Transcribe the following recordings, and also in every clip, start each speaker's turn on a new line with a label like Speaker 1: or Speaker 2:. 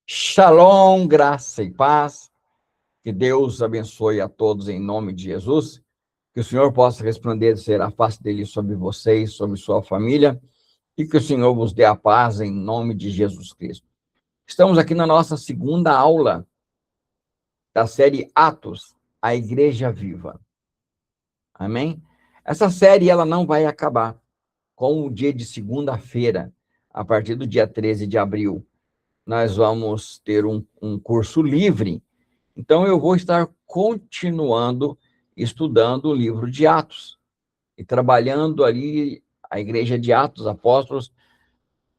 Speaker 1: Shalom, graça e paz. Que Deus abençoe a todos em nome de Jesus. Que o Senhor possa resplandecer a face dele sobre vocês, sobre sua família, e que o Senhor vos dê a paz em nome de Jesus Cristo. Estamos aqui na nossa segunda aula da série Atos, a Igreja Viva. Amém? Essa série ela não vai acabar com o dia de segunda-feira, a partir do dia 13 de abril. Nós vamos ter um curso livre. Então, eu vou estar continuando estudando o livro de Atos e trabalhando ali a igreja de Atos Apóstolos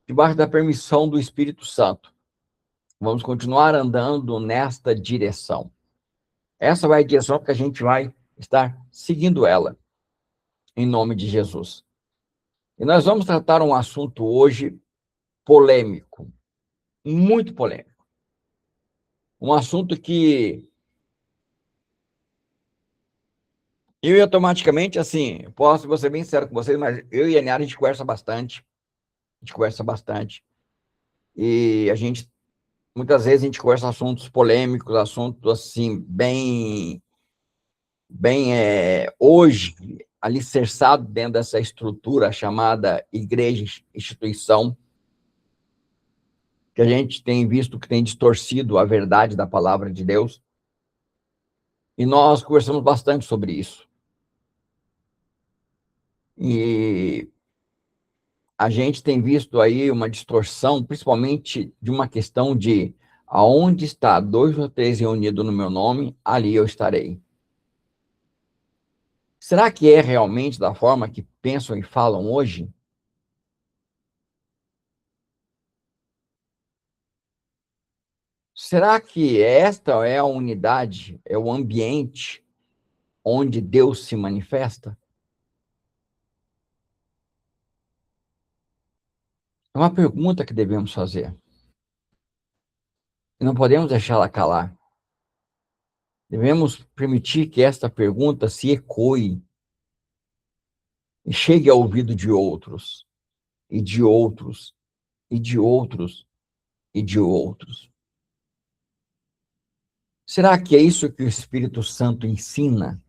Speaker 1: debaixo da permissão do Espírito Santo. Vamos continuar andando nesta direção. Essa vai a direção que a gente vai estar seguindo ela, em nome de Jesus. E nós vamos tratar um assunto hoje polêmico, muito polêmico. Um assunto que eu automaticamente, assim, posso ser bem sincero com vocês, mas eu e a Nara, a gente conversa bastante. E muitas vezes a gente conversa assuntos polêmicos, assuntos, assim, hoje, alicerçado dentro dessa estrutura chamada igreja, instituição, que a gente tem visto que tem distorcido a verdade da palavra de Deus. E nós conversamos bastante sobre isso. E a gente tem visto aí uma distorção, principalmente de uma questão de aonde está 2 ou 3 reunidos no meu nome, ali eu estarei. Será que é realmente da forma que pensam e falam hoje? Será que esta é a unidade, é o ambiente onde Deus se manifesta? É uma pergunta que devemos fazer. E não podemos deixá-la calar. Devemos permitir que esta pergunta se ecoe e chegue ao ouvido de outros, e de outros, e de outros, e de outros. Será que é isso que o Espírito Santo ensina?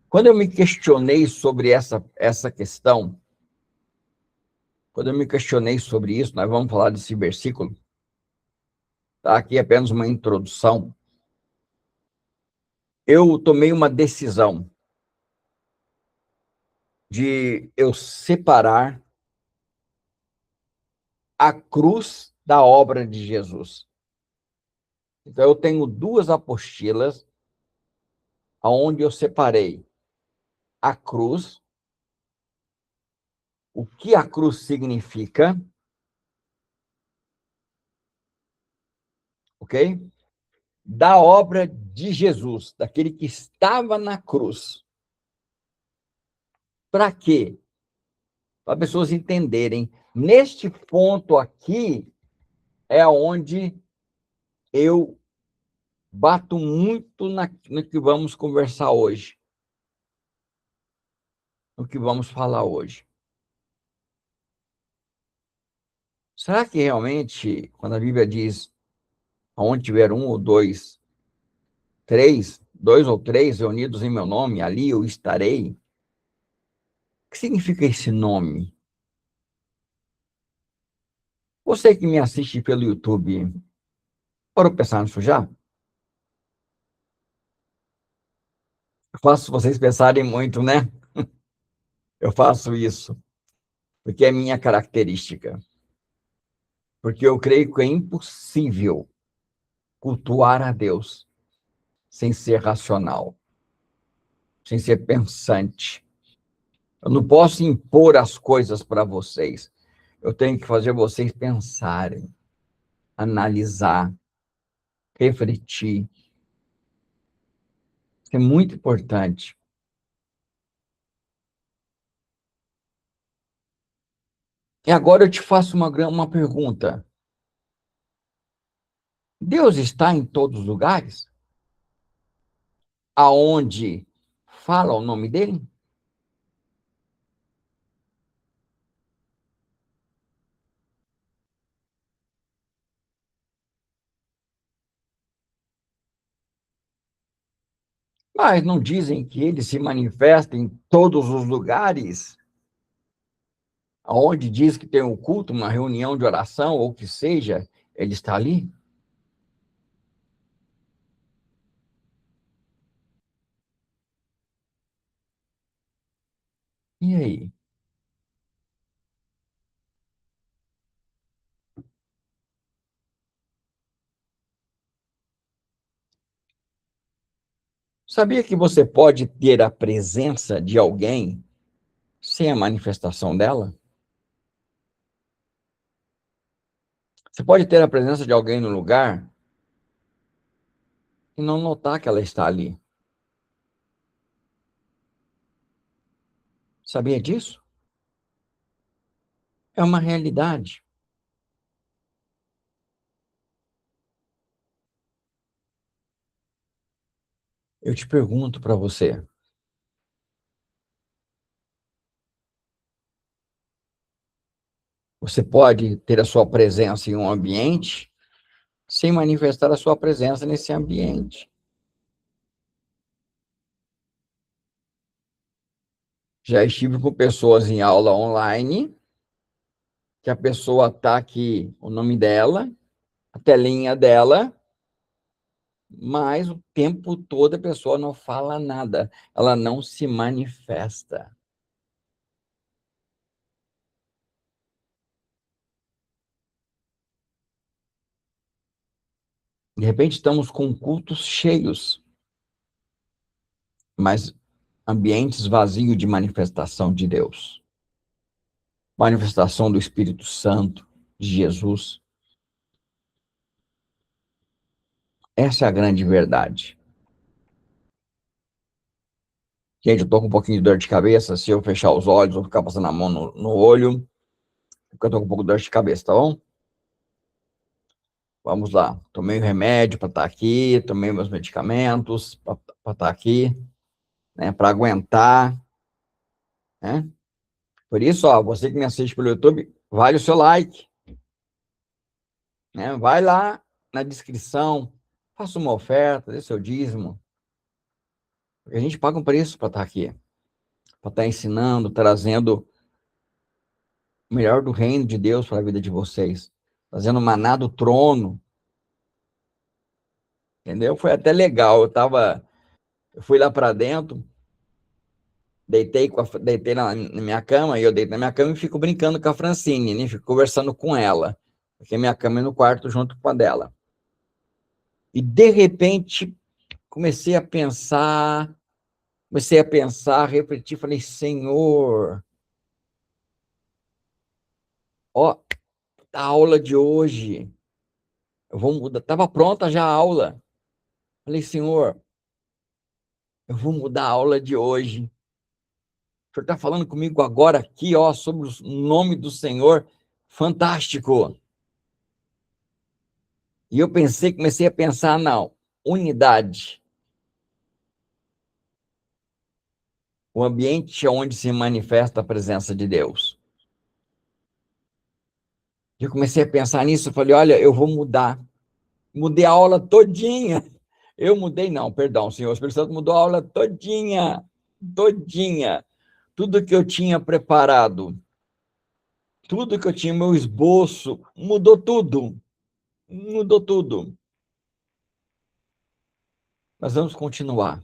Speaker 1: Quando eu me questionei sobre essa questão, quando eu me questionei sobre isso, nós vamos falar desse versículo, tá? Aqui é apenas uma introdução. Eu tomei uma decisão de eu separar a cruz da obra de Jesus. Então, eu tenho 2 apostilas onde eu separei a cruz, o que a cruz significa, ok? Da obra de Jesus, daquele que estava na cruz. Para quê? Para pessoas entenderem. Neste ponto aqui é onde eu bato muito no que vamos conversar hoje, no que vamos falar hoje. Será que realmente, quando a Bíblia diz, onde tiver 1 ou 2, 3, 2 ou 3 reunidos em meu nome, ali eu estarei? O que significa esse nome? Você que me assiste pelo YouTube, para pensar nisso já? Eu faço vocês pensarem muito, né? Eu faço isso, porque é minha característica. Porque eu creio que é impossível cultuar a Deus sem ser racional, sem ser pensante. Eu não posso impor as coisas para vocês. Eu tenho que fazer vocês pensarem, analisar, refletir. Isso é muito importante. E agora eu te faço uma pergunta. Deus está em todos os lugares? Aonde fala o nome dele? Mas não dizem que ele se manifesta em todos os lugares? Onde diz que tem um culto, uma reunião de oração, ou que seja, ele está ali? E aí? Sabia que você pode ter a presença de alguém sem a manifestação dela? Você pode ter a presença de alguém no lugar e não notar que ela está ali. Sabia disso? É uma realidade. Eu te pergunto para você: você pode ter a sua presença em um ambiente sem manifestar a sua presença nesse ambiente? Já estive com pessoas em aula online, que a pessoa está aqui, o nome dela, a telinha dela, mas o tempo todo a pessoa não fala nada, ela não se manifesta. De repente estamos com cultos cheios, mas ambientes vazios de manifestação de Deus, manifestação do Espírito Santo, de Jesus. Essa é a grande verdade. Gente, eu estou com um pouquinho de dor de cabeça, se eu fechar os olhos ou ficar passando a mão no olho, porque eu estou com um pouco de dor de cabeça, tá bom? Vamos lá. Tomei o remédio para estar aqui, tomei meus medicamentos para estar aqui, né, para aguentar, né? Por isso, ó, você que me assiste pelo YouTube, vale o seu like, né? Vai lá na descrição, faça uma oferta, dê seu dízimo. Porque a gente paga um preço para estar aqui, para estar ensinando, trazendo o melhor do reino de Deus para a vida de vocês, trazendo o maná do trono, entendeu? Foi até legal. Eu fui lá para dentro, deitei na minha cama, e eu deito na minha cama e fico brincando com a Francine, né? Fico conversando com ela, porque minha cama é no quarto junto com a dela. E de repente comecei a pensar, refletir, falei, Senhor, ó, a aula de hoje, eu vou mudar, estava pronta já a aula. Falei, Senhor, eu vou mudar a aula de hoje. O senhor está falando comigo agora aqui, ó, sobre o nome do Senhor, fantástico. E eu comecei a pensar, não, unidade, o ambiente onde se manifesta a presença de Deus. Eu comecei a pensar nisso, eu falei, olha, eu vou mudar. Mudei a aula todinha. Eu mudei, não, perdão, senhor, o Espírito Santo mudou a aula todinha, todinha. Tudo que eu tinha preparado, tudo que eu tinha, meu esboço, mudou tudo. Mudou tudo. Mas vamos continuar.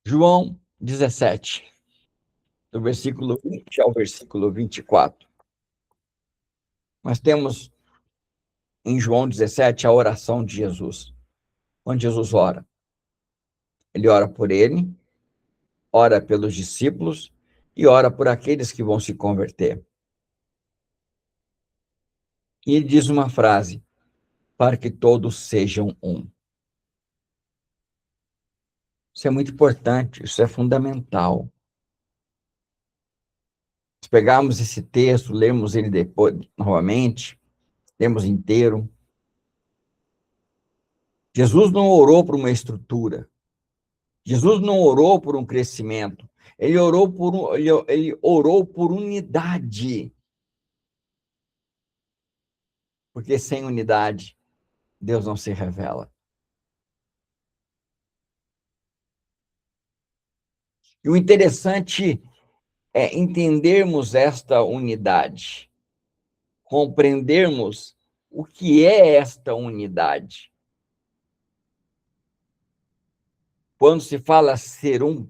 Speaker 1: João 17, do versículo 20 ao versículo 24. Nós temos em João 17 a oração de Jesus, onde Jesus ora. Ele ora por ele, ora pelos discípulos e ora por aqueles que vão se converter. E ele diz uma frase: para que todos sejam um. Isso é muito importante, isso é fundamental. Se pegarmos esse texto, lermos ele depois, novamente, lemos inteiro. Jesus não orou por uma estrutura. Jesus não orou por um crescimento. Ele orou por unidade. Porque sem unidade, Deus não se revela. E o interessante é entendermos esta unidade, compreendermos o que é esta unidade. Quando se fala ser um,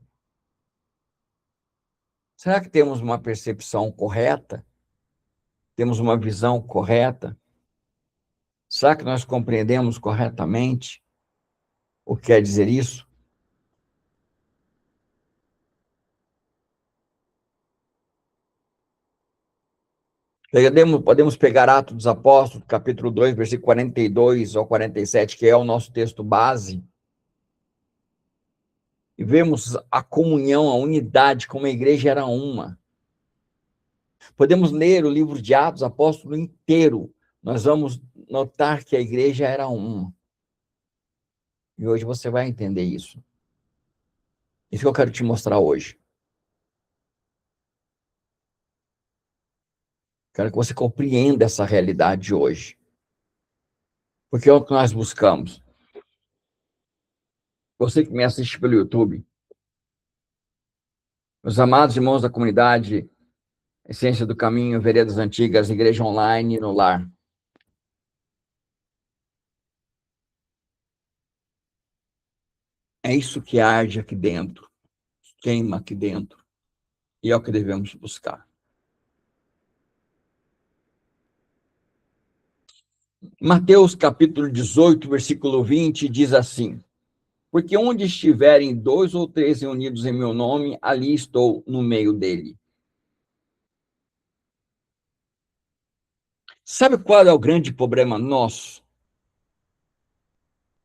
Speaker 1: será que temos uma percepção correta? Temos uma visão correta? Será que nós compreendemos corretamente o que quer dizer isso? Podemos pegar Atos dos Apóstolos, capítulo 2, versículo 42 ao 47, que é o nosso texto base, e vemos a comunhão, a unidade, como a igreja era uma. Podemos ler o livro de Atos Apóstolos inteiro, nós vamos notar que a igreja era uma. E hoje você vai entender isso. Isso que eu quero te mostrar hoje. Quero que você compreenda essa realidade hoje. Porque é o que nós buscamos. Você que me assiste pelo YouTube, meus amados irmãos da comunidade Essência do Caminho, Veredas Antigas, Igreja Online no Lar. É isso que arde aqui dentro, queima aqui dentro, e é o que devemos buscar. Mateus capítulo 18, versículo 20, diz assim: porque onde estiverem 2 ou 3 reunidos em meu nome, ali estou no meio dele. Sabe qual é o grande problema nosso?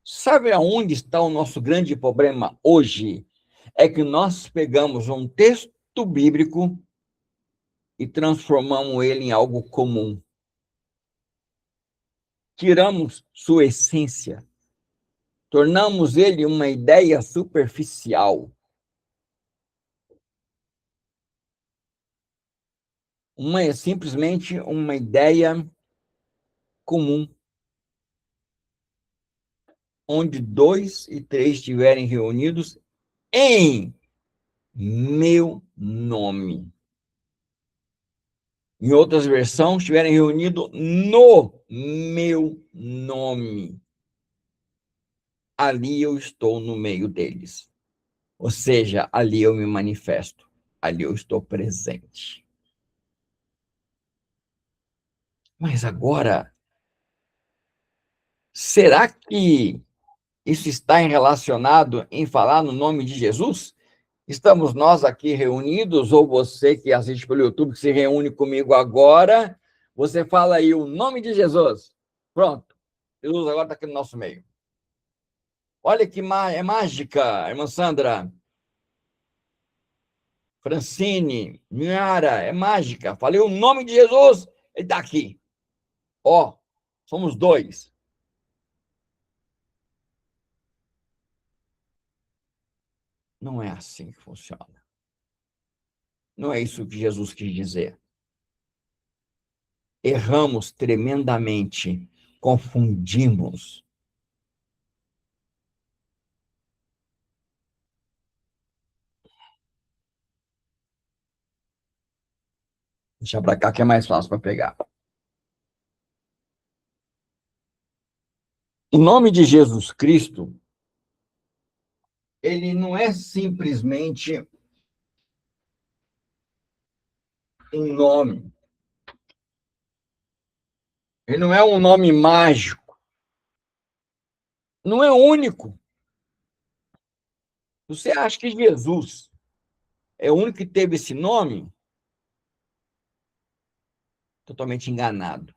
Speaker 1: Sabe aonde está o nosso grande problema hoje? É que nós pegamos um texto bíblico e transformamos ele em algo comum. Tiramos sua essência, tornamos ele uma ideia superficial, simplesmente uma ideia comum, onde 2 e 3 estiverem reunidos em meu nome. Em outras versões, estiverem reunidos no meu nome. Ali eu estou no meio deles. Ou seja, ali eu me manifesto. Ali eu estou presente. Mas agora, será que isso está relacionado em falar no nome de Jesus? Estamos nós aqui reunidos, ou você que assiste pelo YouTube, que se reúne comigo agora, você fala aí o nome de Jesus. Pronto. Jesus agora está aqui no nosso meio. Olha que é mágica, irmã Sandra. Francine, Minhara, é mágica. Falei o nome de Jesus, ele está aqui. Ó, somos 2. Não é assim que funciona. Não é isso que Jesus quis dizer. Erramos tremendamente, confundimos. Deixa para cá que é mais fácil para pegar. O nome de Jesus Cristo, ele não é simplesmente um nome. Ele não é um nome mágico. Não é único. Você acha que Jesus é o único que teve esse nome? Totalmente enganado.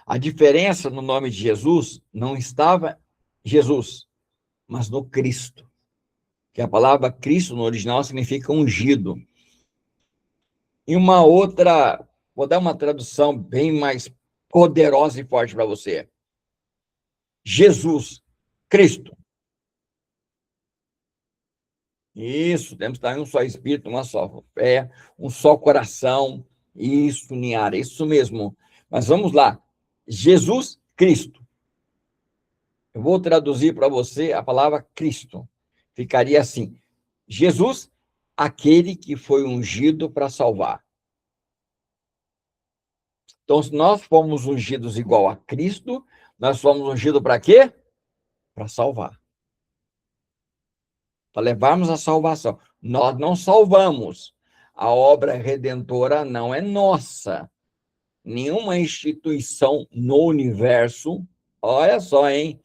Speaker 1: A diferença no nome de Jesus não estava Jesus, mas no Cristo. Que a palavra Cristo no original significa ungido. E uma outra, vou dar uma tradução bem mais poderosa e forte para você. Jesus, Cristo. Isso, temos que estar em um só espírito, uma só fé, um só coração. Isso, Niara, isso mesmo. Mas vamos lá. Jesus Cristo. Eu vou traduzir para você a palavra Cristo. Ficaria assim: Jesus, aquele que foi ungido para salvar. Então, se nós fomos ungidos igual a Cristo, nós fomos ungidos para quê? Para salvar. Para levarmos a salvação. Nós não salvamos. A obra redentora não é nossa. Nenhuma instituição no universo, olha só, hein?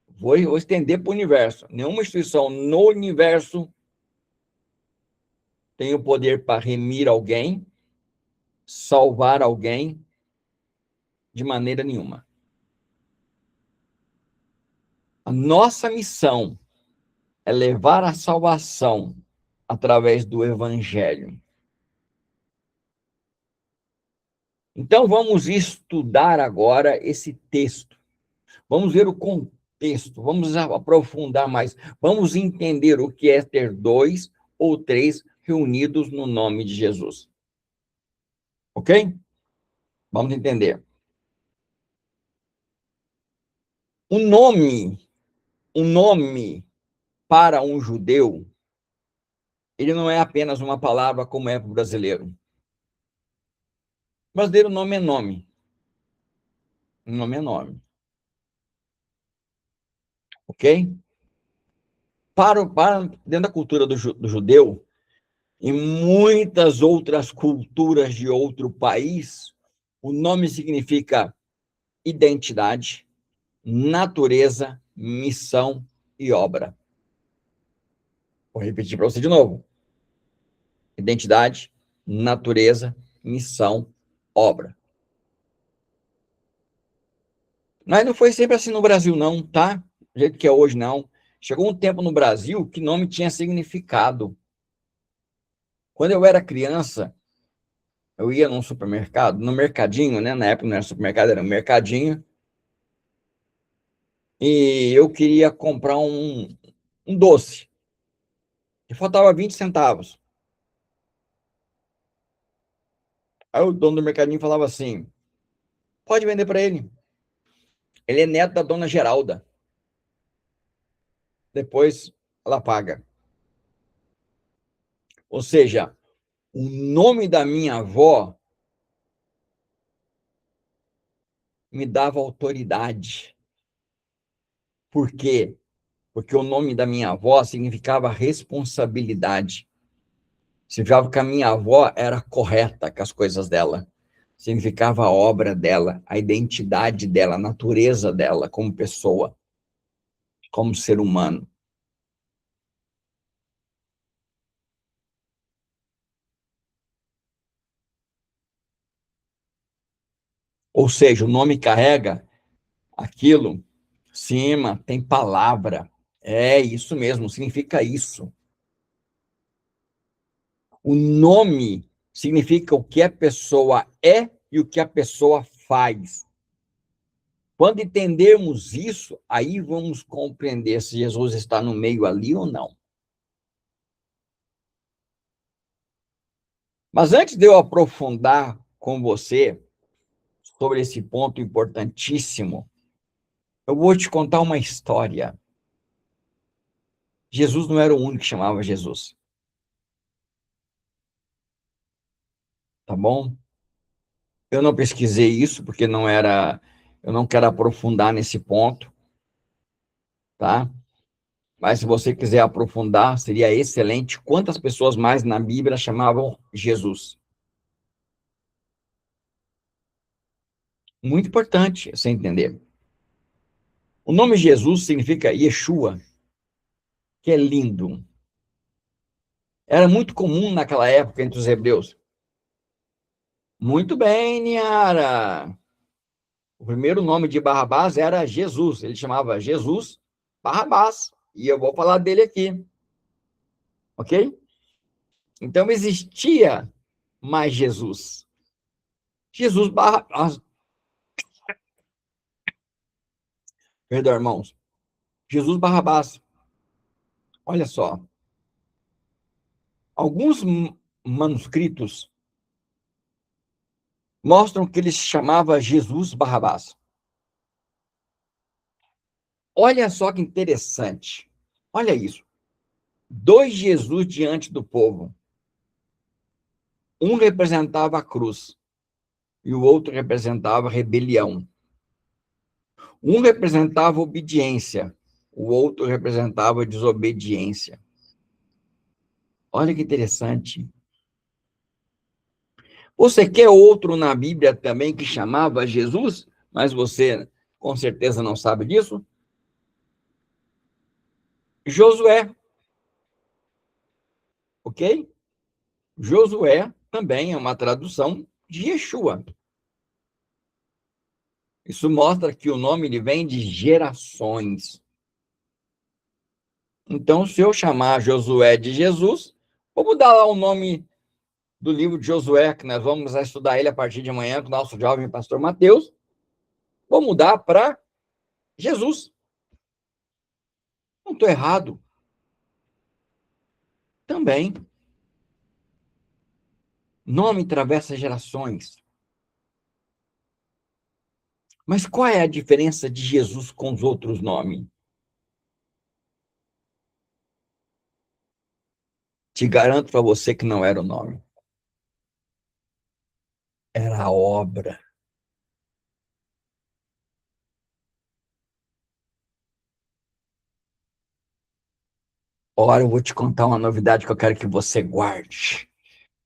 Speaker 1: Vou estender para o universo. Nenhuma instituição no universo tem o poder para remir alguém, salvar alguém, de maneira nenhuma. A nossa missão é levar a salvação através do Evangelho. Então, vamos estudar agora esse texto. Vamos ver o contexto, vamos aprofundar mais, vamos entender o que é ter 2 ou 3 reunidos no nome de Jesus. Ok? Vamos entender. O nome para um judeu, ele não é apenas uma palavra como é para o brasileiro. O brasileiro, nome é nome. Nome é nome. Ok? Para dentro da cultura do judeu, e muitas outras culturas de outro país, o nome significa identidade, natureza, missão e obra. Vou repetir para você de novo. Identidade, natureza, missão, obra. Mas não foi sempre assim no Brasil, não, tá? Do jeito que é hoje, não. Chegou um tempo no Brasil que nome tinha significado. Quando eu era criança, eu ia num supermercado, no mercadinho, né? Na época não era supermercado, era um mercadinho. E eu queria comprar um doce. E faltava 20 centavos. Aí o dono do mercadinho falava assim, pode vender para ele. Ele é neto da dona Geralda. Depois ela paga. Ou seja, o nome da minha avó me dava autoridade. Por quê? Porque o nome da minha avó significava responsabilidade. Significava que a minha avó era correta com as coisas dela. Significava a obra dela, a identidade dela, a natureza dela como pessoa, como ser humano. Ou seja, o nome carrega aquilo, cima, tem palavra. É isso mesmo, significa isso. O nome significa o que a pessoa é e o que a pessoa faz. Quando entendermos isso, aí vamos compreender se Jesus está no meio ali ou não. Mas antes de eu aprofundar com você sobre esse ponto importantíssimo, eu vou te contar uma história. Jesus não era o único que chamava Jesus. Tá bom? Eu não pesquisei isso porque eu não quero aprofundar nesse ponto, tá? Mas se você quiser aprofundar, seria excelente. Quantas pessoas mais na Bíblia chamavam Jesus? Muito importante você entender. O nome Jesus significa Yeshua, que é lindo. Era muito comum naquela época entre os hebreus. Muito bem, Niara. O primeiro nome de Barrabás era Jesus. Ele chamava Jesus Barrabás. E eu vou falar dele aqui. Ok? Então existia mais Jesus. Jesus Barrabás. Perdão, irmãos. Jesus Barrabás. Olha só. Alguns manuscritos mostram que ele se chamava Jesus Barrabás. Olha só que interessante. Olha isso. dois Jesus diante do povo. Um representava a cruz e o outro representava a rebelião. Um representava obediência, o outro representava desobediência. Olha que interessante. Você quer outro na Bíblia também que chamava Jesus, mas você com certeza não sabe disso? Josué, ok? Josué também é uma tradução de Yeshua. Isso mostra que o nome ele vem de gerações. Então, se eu chamar Josué de Jesus, vou mudar lá o nome do livro de Josué, que nós vamos estudar ele a partir de amanhã com o nosso jovem pastor Mateus. Vou mudar para Jesus. Não estou errado. Também. Nome atravessa gerações. Mas qual é a diferença de Jesus com os outros nomes? Te garanto para você que não era o nome. Era a obra. Ora, eu vou te contar uma novidade que eu quero que você guarde.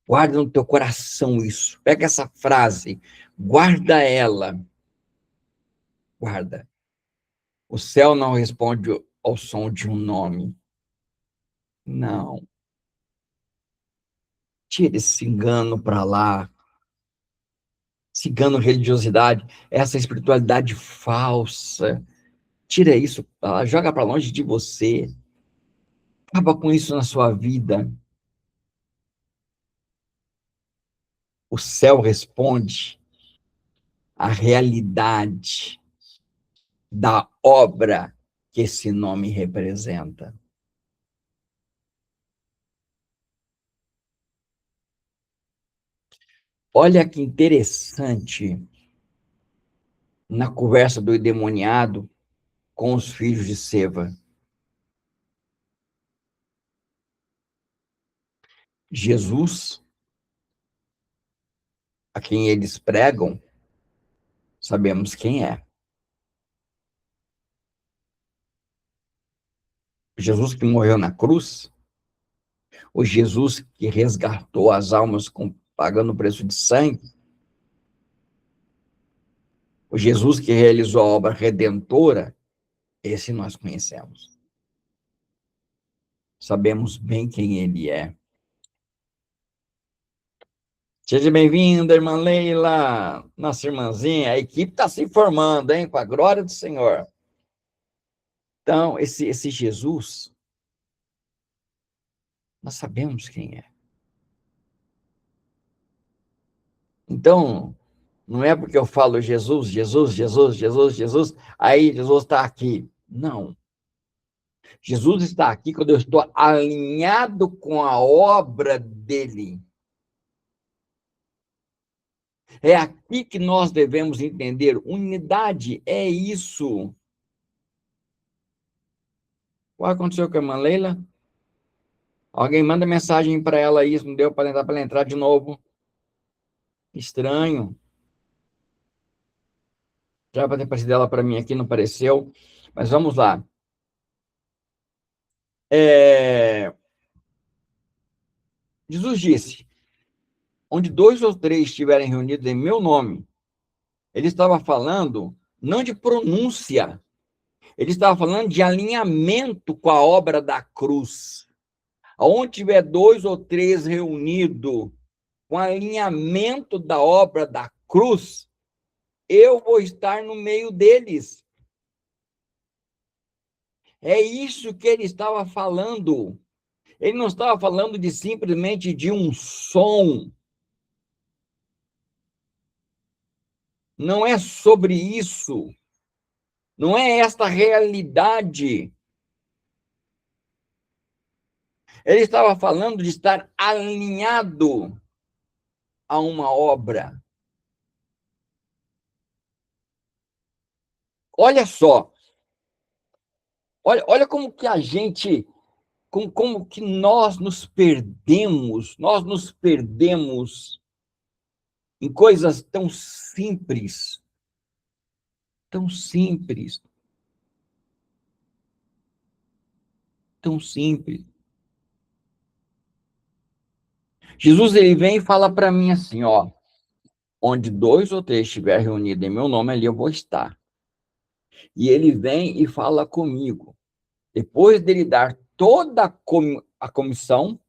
Speaker 1: Guarda no teu coração isso. Pega essa frase, guarda ela. Guarda. O céu não responde ao som de um nome. Não. Tira esse engano para lá. Esse engano religiosidade, essa espiritualidade falsa. Tira isso, joga para longe de você. Acaba com isso na sua vida. O céu responde à realidade da obra que esse nome representa. Olha que interessante na conversa do endemoniado com os filhos de Seva. Jesus, a quem eles pregam, sabemos quem é. Jesus que morreu na cruz, o Jesus que resgatou as almas pagando o preço de sangue, o Jesus que realizou a obra redentora, esse nós conhecemos. Sabemos bem quem ele é. Seja bem-vinda, irmã Leila, nossa irmãzinha. A equipe está se formando, hein? Com a glória do Senhor. Então, esse Jesus, nós sabemos quem é. Então, não é porque eu falo Jesus, Jesus, Jesus, Jesus, Jesus, aí Jesus está aqui. Não. Jesus está aqui quando eu estou alinhado com a obra dele. É aqui que nós devemos entender. Unidade é isso. O que aconteceu com a irmã Leila? Alguém manda mensagem para ela aí, não deu para ela entrar de novo. Estranho. Já para ter aparecido ela para mim aqui, não apareceu. Mas vamos lá. Jesus disse, onde 2 ou 3 estiverem reunidos em meu nome, ele estava falando não de pronúncia, ele estava falando de alinhamento com a obra da cruz. Onde tiver 2 ou 3 reunidos com alinhamento da obra da cruz, eu vou estar no meio deles. É isso que ele estava falando. Ele não estava falando de simplesmente de um som. Não é sobre isso. Não é esta realidade. Ele estava falando de estar alinhado a uma obra. Olha só. Olha como que a gente como que nós nos perdemos em coisas tão simples, tão simples, tão simples. Jesus, ele vem e fala para mim assim, ó, onde 2 ou 3 estiver reunidos em meu nome, ali eu vou estar. E ele vem e fala comigo. Depois dele dar toda a comissão,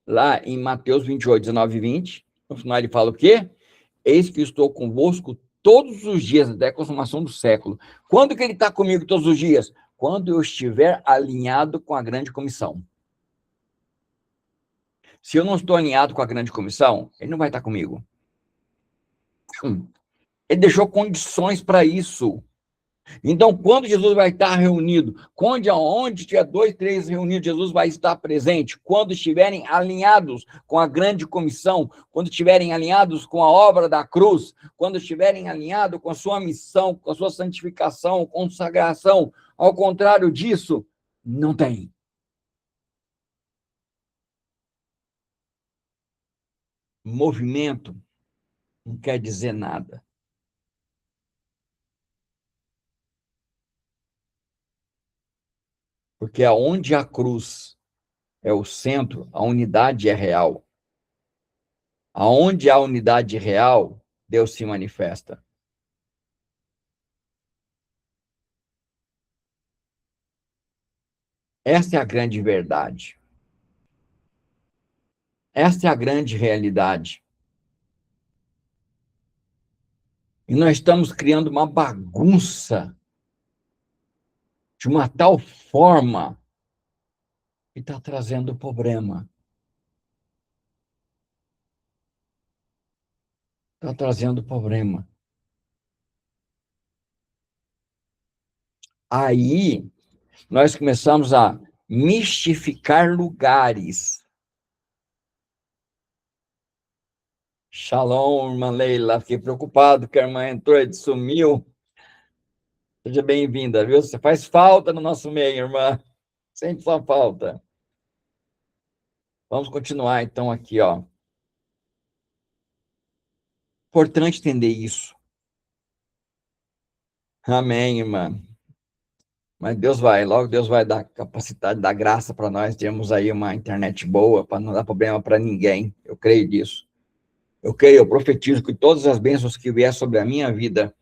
Speaker 1: lá em Mateus 28, 19 e 20, no final ele fala o quê? Eis que estou convosco todos os dias, até a consumação do século. Quando que ele está comigo todos os dias? Quando eu estiver alinhado com a grande comissão. Se eu não estou alinhado com a grande comissão, ele não vai estar comigo. Ele deixou condições para isso. Então, quando Jesus vai estar reunido, onde tiver 2, 3 reunidos, Jesus vai estar presente. Quando estiverem alinhados com a grande comissão, quando estiverem alinhados com a obra da cruz, quando estiverem alinhados com a sua missão, com a sua santificação, consagração. Ao contrário disso, não tem. Movimento não quer dizer nada. Porque aonde a cruz é o centro, a unidade é real. Aonde há unidade real, Deus se manifesta. Essa é a grande verdade. Essa é a grande realidade. E nós estamos criando uma bagunça de uma tal forma que está trazendo problema. Está trazendo problema. Aí, nós começamos a mistificar lugares. Shalom, irmã Leila. Fiquei preocupado que a irmã entrou e sumiu. Seja bem-vinda, viu? Você faz falta no nosso meio, irmã. Sempre sua falta. Vamos continuar, então, aqui, ó. Importante entender isso. Amém, irmã. Mas logo Deus vai dar capacidade, dar graça para nós termos aí uma internet boa, para não dar problema para ninguém. Eu creio nisso. Eu profetizo que todas as bênçãos que vier sobre a minha vida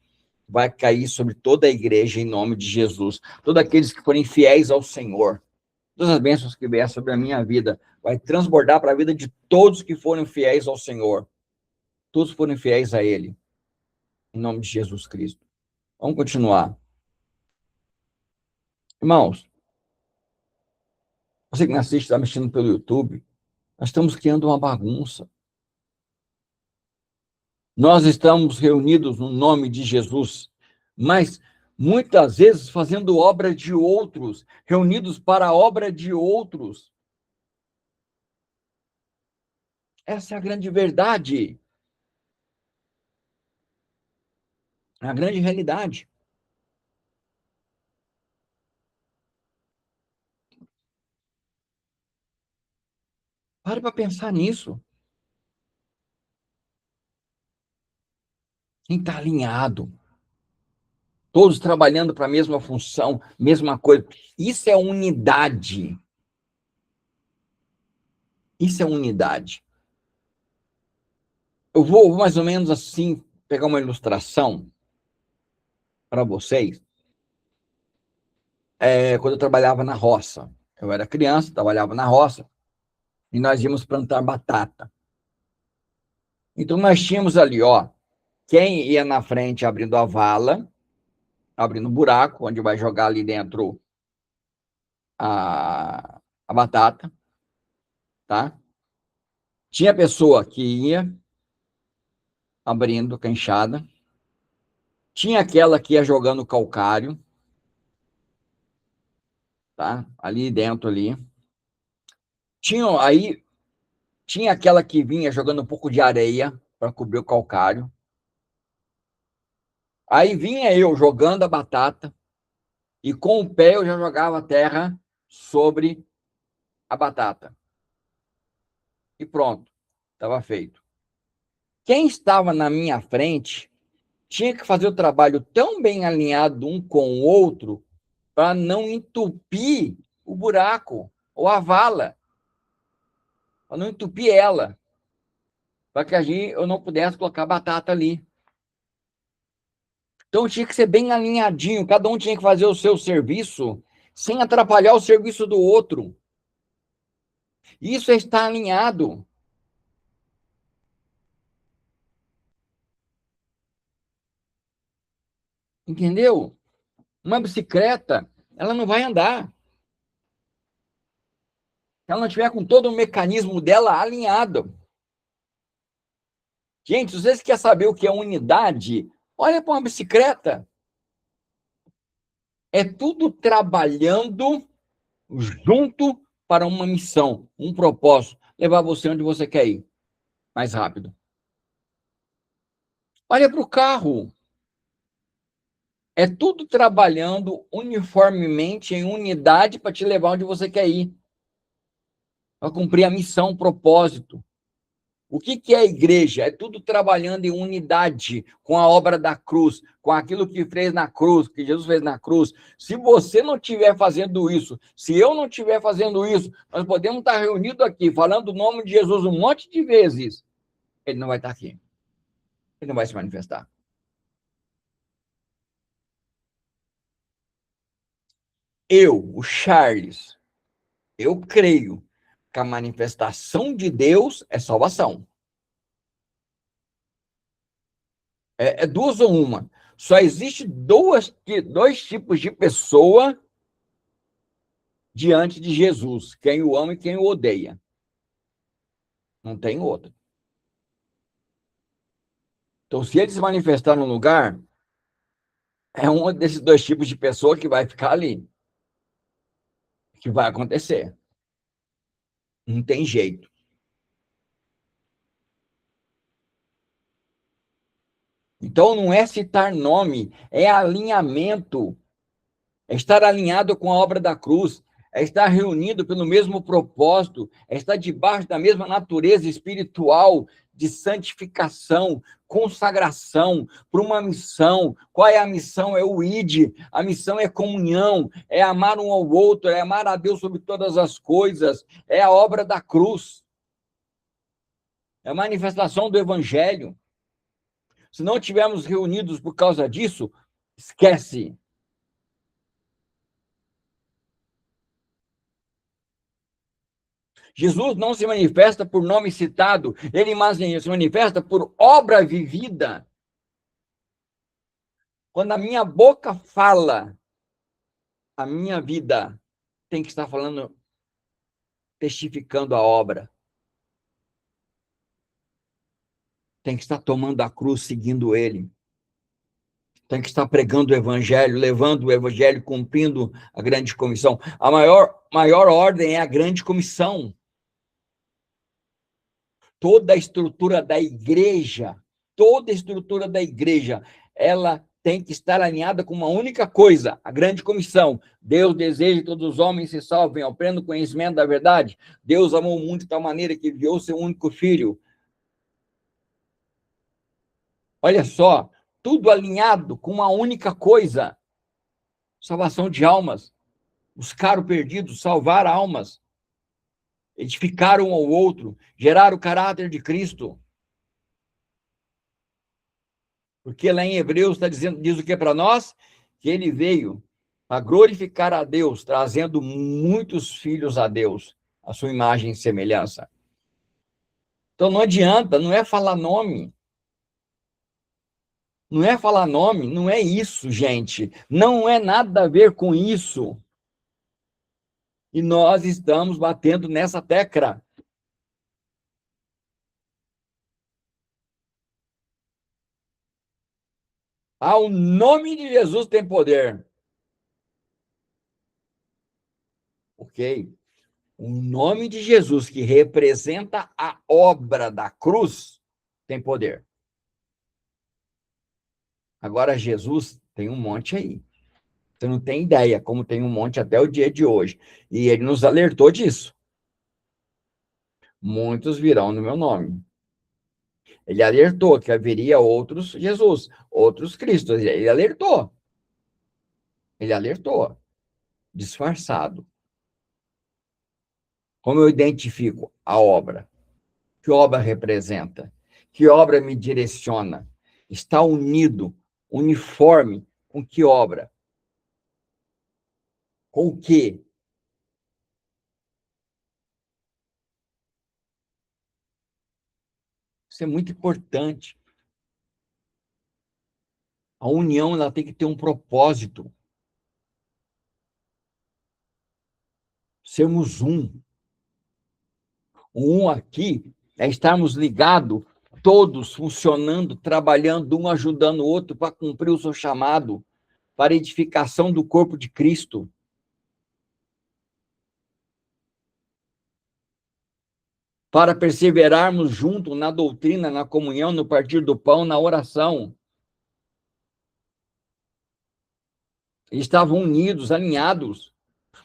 Speaker 1: vai cair sobre toda a igreja em nome de Jesus. Todos aqueles que forem fiéis ao Senhor. Todas as bênçãos que vier sobre a minha vida vai transbordar para a vida de todos que forem fiéis ao Senhor. Todos forem fiéis a Ele. Em nome de Jesus Cristo. Vamos continuar. Irmãos, você que me assiste, está mexendo pelo YouTube, nós estamos criando uma bagunça. Nós estamos reunidos no nome de Jesus, mas muitas vezes fazendo obra de outros, reunidos para a obra de outros. Essa é a grande verdade. É a grande realidade. Pare para pensar nisso. Quem está alinhado, todos trabalhando para a mesma função, mesma coisa. Isso é unidade. Isso é unidade. Eu vou mais ou menos assim pegar uma ilustração para vocês. Quando eu trabalhava na roça. Eu era criança, trabalhava na roça, e nós íamos plantar batata. Então, nós tínhamos ali, ó, quem ia na frente abrindo a vala, abrindo um buraco, onde vai jogar ali dentro a batata, tá? Tinha pessoa que ia abrindo com a enxada, tinha aquela que ia jogando calcário, tá? Ali dentro, ali. Tinha aquela que vinha jogando um pouco de areia para cobrir o calcário. Aí vinha eu jogando a batata, e com o pé eu já jogava a terra sobre a batata. E pronto, estava feito. Quem estava na minha frente tinha que fazer o trabalho tão bem alinhado um com o outro para não entupir o buraco ou a vala, para não entupir ela, para que eu não pudesse colocar batata ali. Então tinha que ser bem alinhadinho, cada um tinha que fazer o seu serviço sem atrapalhar o serviço do outro. Isso é estar alinhado. Entendeu? Uma bicicleta, ela não vai andar. Se ela não tiver com todo o mecanismo dela alinhado. Gente, se vocês querem saber o que é unidade, olha para uma bicicleta. É tudo trabalhando junto para uma missão, um propósito, levar você onde você quer ir, mais rápido. Olha para o carro. É tudo trabalhando uniformemente em unidade para te levar onde você quer ir, para cumprir a missão, o propósito. O que é a igreja? É tudo trabalhando em unidade com a obra da cruz, com aquilo que fez na cruz, que Jesus fez na cruz. Se você não estiver fazendo isso, se eu não estiver fazendo isso, nós podemos estar reunidos aqui, falando o nome de Jesus um monte de vezes. Ele não vai estar aqui. Ele não vai se manifestar. O Charles, eu creio que a manifestação de Deus é salvação. É duas ou uma. Só existe dois tipos de pessoa diante de Jesus, quem o ama e quem o odeia. Não tem outro. Então, se ele se manifestar num lugar, é um desses dois tipos de pessoa que vai ficar ali, que vai acontecer. Não tem jeito. Então, não é citar nome, é alinhamento. É estar alinhado com a obra da cruz, é estar reunido pelo mesmo propósito, é estar debaixo da mesma natureza espiritual de santificação, consagração para uma missão. Qual é a missão? É o ID. A missão é comunhão, é amar um ao outro, é amar a Deus sobre todas as coisas, é a obra da cruz, é a manifestação do evangelho. Se não estivermos reunidos por causa disso, esquece. Jesus não se manifesta por nome citado, ele se manifesta por obra vivida. Quando a minha boca fala, a minha vida tem que estar falando, testificando a obra. Tem que estar tomando a cruz, seguindo ele. Tem que estar pregando o evangelho, levando o evangelho, cumprindo a grande comissão. A maior ordem é a grande comissão. Toda a estrutura da igreja, ela tem que estar alinhada com uma única coisa, a grande comissão. Deus deseja que todos os homens se salvem ao pleno conhecimento da verdade. Deus amou o mundo de tal maneira que enviou seu único filho. Olha só, tudo alinhado com uma única coisa, salvação de almas, buscar o perdido, salvar almas, edificar um ao outro, gerar o caráter de Cristo. Porque lá em Hebreus diz o que para nós? Que ele veio a glorificar a Deus, trazendo muitos filhos a Deus, a sua imagem e semelhança. Então não adianta, não é falar nome. Não é falar nome, não é isso, gente. Não é nada a ver com isso. E nós estamos batendo nessa tecla. O nome de Jesus tem poder. Ok? O nome de Jesus, que representa a obra da cruz, tem poder. Agora, Jesus tem um monte aí. Você não tem ideia como tem um monte até o dia de hoje. E ele nos alertou disso. Muitos virão no meu nome. Ele alertou que haveria outros Jesus, outros Cristos. Ele alertou. Ele alertou. Disfarçado. Como eu identifico a obra? Que obra representa? Que obra me direciona? Está unido, uniforme com que obra? Com o quê? Isso é muito importante. A união ela tem que ter um propósito. Sermos um. O um aqui é estarmos ligados, todos funcionando, trabalhando, um ajudando o outro para cumprir o seu chamado, para a edificação do corpo de Cristo. Para perseverarmos juntos na doutrina, na comunhão, no partir do pão, na oração. Eles estavam unidos, alinhados.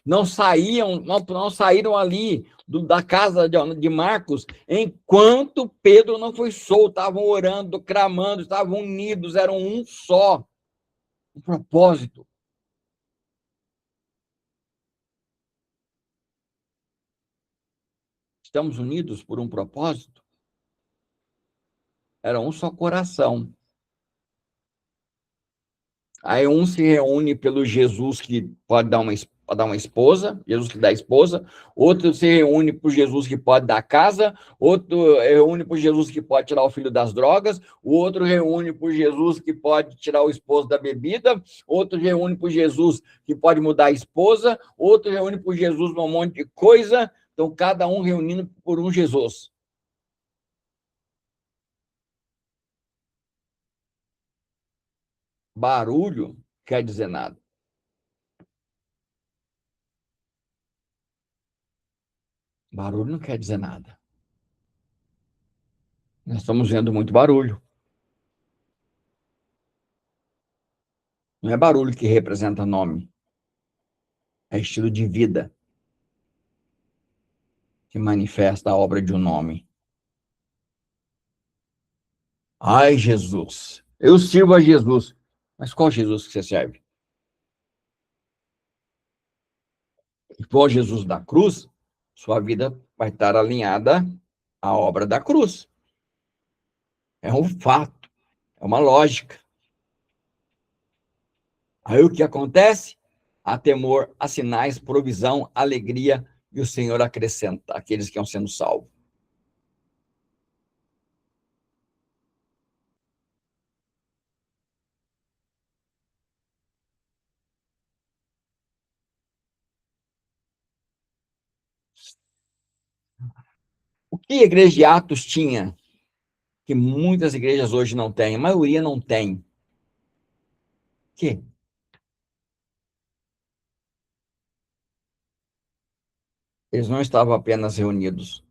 Speaker 1: Não saíram ali da casa de Marcos enquanto Pedro não foi solto. Estavam orando, clamando, estavam unidos, eram um só. Um propósito. Estamos unidos por um propósito? Era um só coração. Aí um se reúne pelo Jesus que pode dar uma esposa, Jesus que dá esposa, outro se reúne por Jesus que pode dar casa, outro reúne por Jesus que pode tirar o filho das drogas, o outro reúne por Jesus que pode tirar o esposo da bebida, outro reúne por Jesus que pode mudar a esposa, outro reúne por Jesus um monte de coisa, então cada um reunindo por um Jesus. Barulho quer dizer nada. Barulho não quer dizer nada. Nós estamos vendo muito barulho. Não é barulho que representa nome. É estilo de vida que manifesta a obra de um nome. Ai, Jesus. Eu sirvo a Jesus. Mas qual Jesus que você serve? Igual Jesus da cruz, sua vida vai estar alinhada à obra da cruz. É um fato, é uma lógica. Aí o que acontece? Há temor, há sinais, provisão, alegria, e o Senhor acrescenta aqueles que estão sendo salvos. O que a igreja de Atos tinha, que muitas igrejas hoje não têm, a maioria não tem? O quê? Eles não estavam apenas reunidos,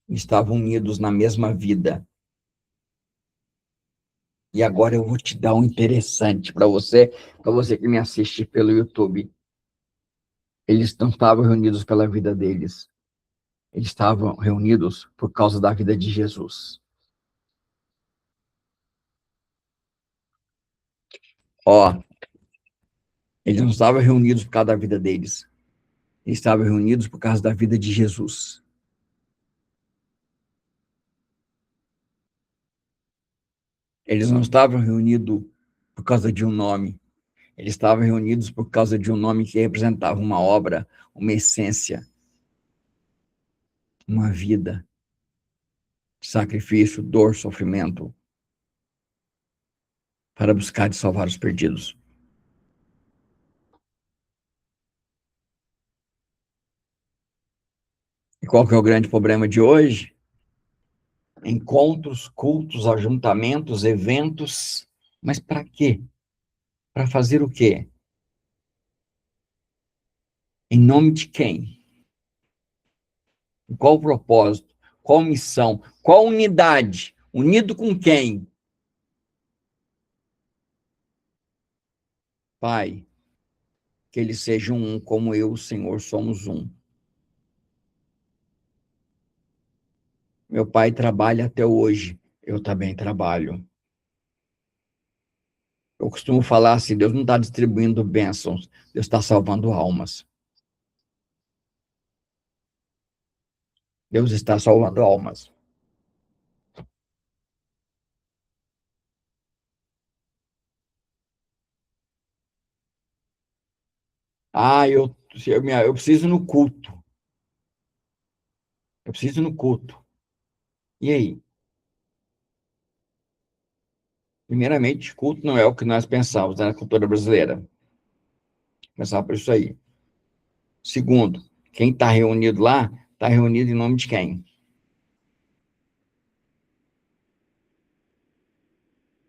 Speaker 1: estavam unidos na mesma vida. E agora eu vou te dar um interessante para você que me assiste pelo YouTube. Eles não estavam reunidos pela vida deles. Eles estavam reunidos por causa da vida de Jesus. Ó, eles não estavam reunidos por causa da vida deles. Eles estavam reunidos por causa da vida de Jesus. Eles não estavam reunidos por causa de um nome. Eles estavam reunidos por causa de um nome que representava uma obra, uma essência, uma vida, sacrifício, dor, sofrimento, para buscar e salvar os perdidos. E qual que é o grande problema de hoje? Encontros, cultos, ajuntamentos, eventos, mas para quê? Para fazer o quê? Em nome de quem? Qual o propósito? Qual missão? Qual unidade? Unido com quem? Pai, que eles sejam um como eu, o Senhor, somos um. Meu pai trabalha até hoje, eu também trabalho. Eu costumo falar assim, Deus não está distribuindo bênçãos, Deus está salvando almas. Deus está salvando almas. Eu preciso ir no culto. Eu preciso ir no culto. E aí? Primeiramente, culto não é o que nós pensamos, né, na cultura brasileira. Pensar por isso aí. Segundo, quem está reunido lá, está reunido em nome de quem?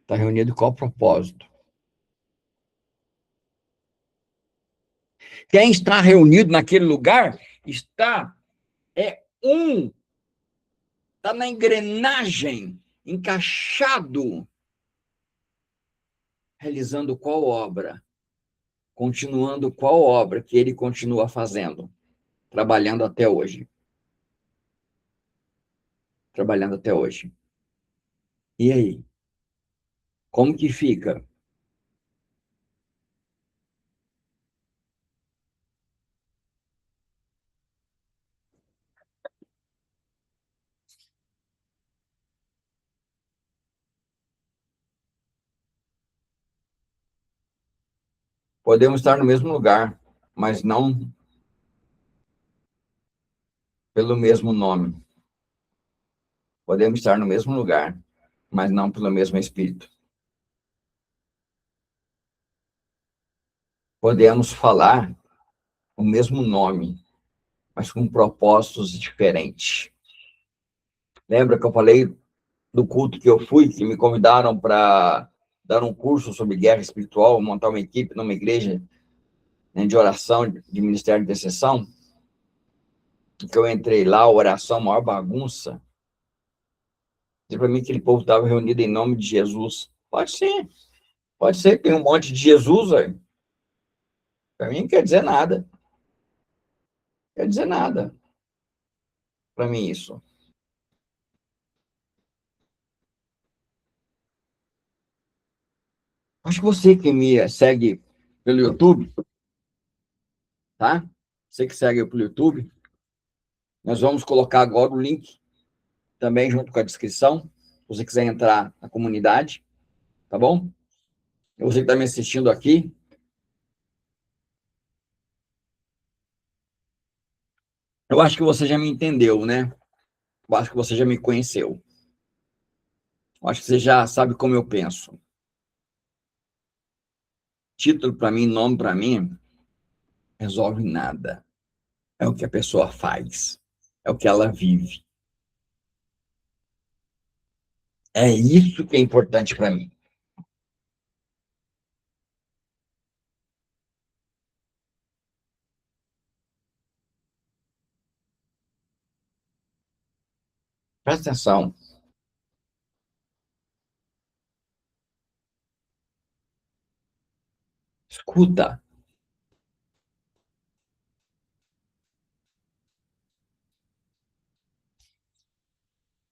Speaker 1: Está reunido com qual propósito? Quem está reunido naquele lugar é está na engrenagem, encaixado, realizando qual obra? Continuando qual obra que ele continua fazendo? Trabalhando até hoje. Trabalhando até hoje. E aí? Como que fica? Podemos estar no mesmo lugar, mas não pelo mesmo nome. Podemos estar no mesmo lugar, mas não pelo mesmo Espírito. Podemos falar o mesmo nome, mas com propósitos diferentes. Lembra que eu falei do culto que eu fui, que me convidaram para dar um curso sobre guerra espiritual, montar uma equipe numa igreja, né, de oração, de ministério de intercessão? Que eu entrei lá, oração, maior bagunça. Diz para mim que aquele povo estava reunido em nome de Jesus. Pode ser, tem um monte de Jesus aí. Para mim não quer dizer nada. Quer dizer nada para mim isso. Acho que você que me segue pelo YouTube, tá? Você que segue pelo YouTube, nós vamos colocar agora o link também junto com a descrição, se você quiser entrar na comunidade, tá bom? E você que está me assistindo aqui, eu acho que você já me entendeu, né? Eu acho que você já me conheceu. Eu acho que você já sabe como eu penso. Título para mim, nome para mim, resolve nada. É o que a pessoa faz, é o que ela vive. É isso que é importante para mim. Presta atenção. Escuta.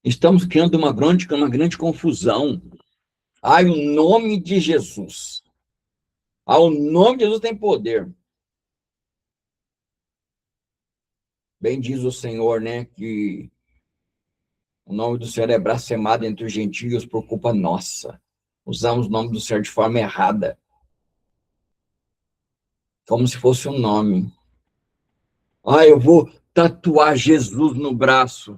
Speaker 1: Estamos criando uma grande confusão. Ai, o nome de Jesus. Ah, o nome de Jesus tem poder. Bem diz o Senhor, né, que o nome do Senhor é blasfemado entre os gentios por culpa nossa. Usamos o nome do Senhor de forma errada, como se fosse um nome. Ah, eu vou tatuar Jesus no braço.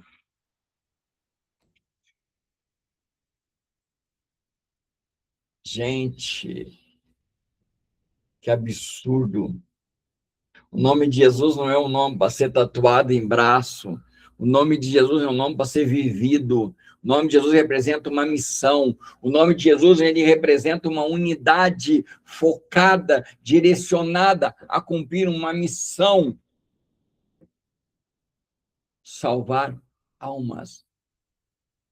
Speaker 1: Gente, que absurdo. O nome de Jesus não é um nome para ser tatuado em braço. O nome de Jesus é um nome para ser vivido. O nome de Jesus representa uma missão. O nome de Jesus, ele representa uma unidade focada, direcionada a cumprir uma missão: salvar almas.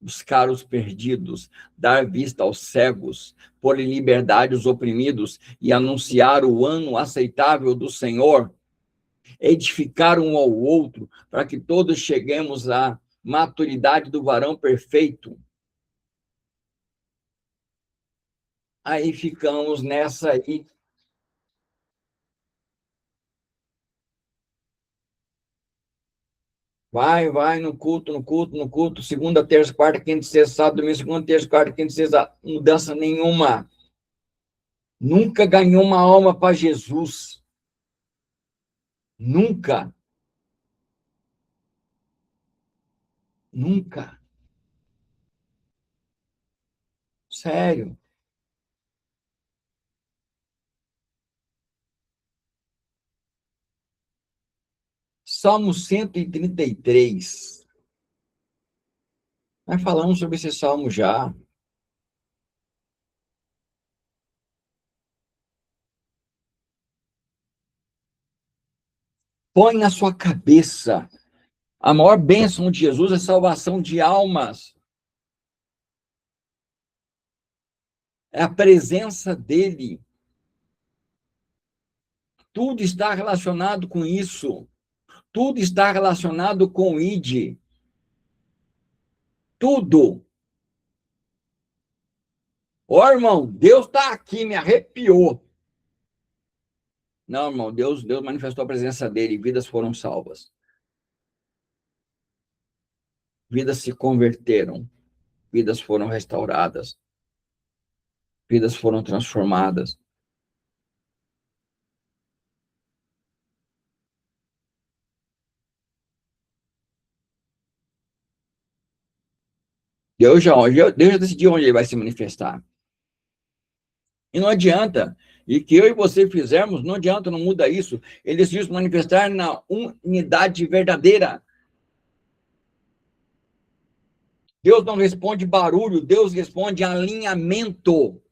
Speaker 1: buscar os perdidos, dar vista aos cegos, pôr em liberdade os oprimidos e anunciar o ano aceitável do Senhor, edificar um ao outro, para que todos cheguemos à maturidade do varão perfeito. Aí ficamos nessa aí. Vai, no culto, no culto, segunda, terça, quarta, quinta, sexta, sábado, domingo, segunda, terça, quarta, quinta, sexta, mudança nenhuma. Nunca ganhou uma alma para Jesus. Nunca. Nunca. Sério. Salmo 133. Nós falamos sobre esse salmo já. Põe na sua cabeça. A maior bênção de Jesus é salvação de almas. É a presença dele. Tudo está relacionado com isso. Tudo está relacionado com o ID. Tudo. Ó, irmão, Deus está aqui, me arrepiou. Não, irmão, Deus manifestou a presença dele e vidas foram salvas. Vidas se converteram. Vidas foram restauradas. Vidas foram transformadas. Deus já decidiu onde ele vai se manifestar. E não adianta. E que eu e você fizermos, não adianta, não muda isso. Ele decidiu se manifestar na unidade verdadeira. Deus não responde barulho, Deus responde alinhamento.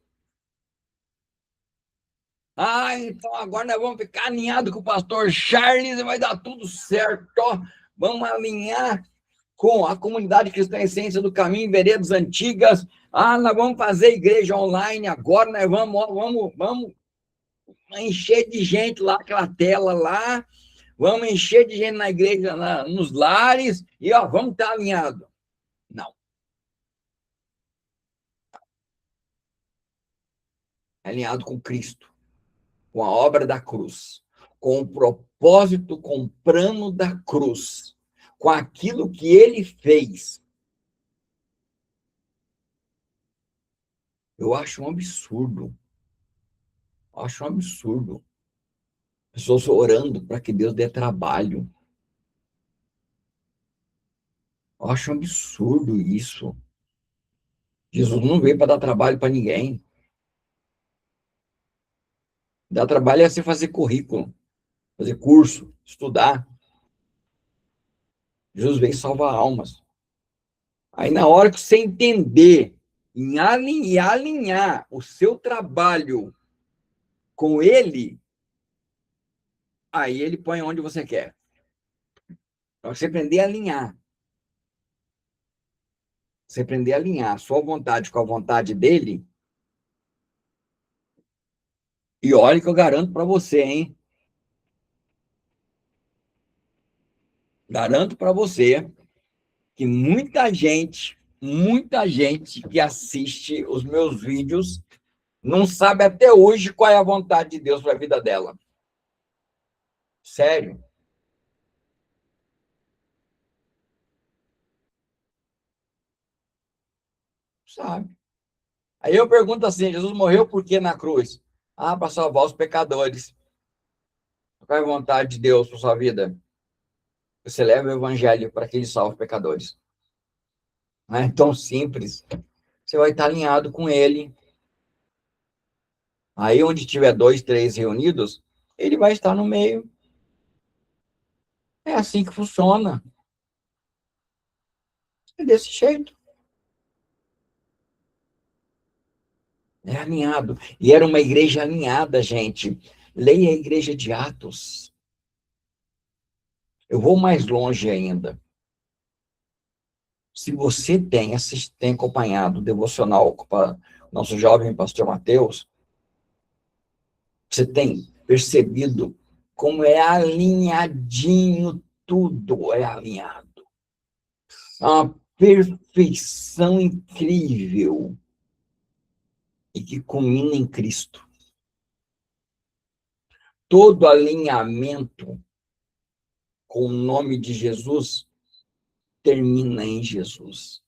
Speaker 1: Ah, então agora nós vamos ficar alinhados com o pastor Charles e vai dar tudo certo. Vamos alinhar com a comunidade cristã Essência do Caminho, Veredas Antigas. Ah, nós vamos fazer igreja online agora, nós vamos encher de gente lá, aquela tela lá, vamos encher de gente na igreja, nos lares, e vamos estar alinhados. Não. Alinhado com Cristo, com a obra da cruz, com o propósito, com o plano da cruz, com aquilo que ele fez. Eu acho um absurdo. Acho um absurdo. Pessoas orando para que Deus dê trabalho. Eu acho um absurdo isso. Jesus não veio para dar trabalho para ninguém. Dar trabalho é você fazer currículo, fazer curso, estudar. Jesus veio salvar almas. Aí, na hora que você entender e alinhar o seu trabalho com ele, aí ele põe onde você quer. Para você aprender a alinhar. Você aprender a alinhar a sua vontade com a vontade dele. E olha que eu garanto para você, hein? Garanto para você que muita gente que assiste os meus vídeos não sabe até hoje qual é a vontade de Deus para a vida dela. Sério. Sabe. Aí eu pergunto assim, Jesus morreu por quê na cruz? Ah, para salvar os pecadores. Qual é a vontade de Deus para sua vida? Você leva o evangelho para que ele salve pecadores. Não é tão simples. Você vai estar alinhado com ele. Aí onde tiver 2, 3 reunidos, ele vai estar no meio. É assim que funciona. É desse jeito. É alinhado. E era uma igreja alinhada, gente. Leia a igreja de Atos. Eu vou mais longe ainda. Se você tem acompanhado o devocional com o nosso jovem pastor Mateus, você tem percebido como é alinhadinho, tudo é alinhado. É uma perfeição incrível e que culmina em Cristo. Todo alinhamento com o nome de Jesus termina em Jesus.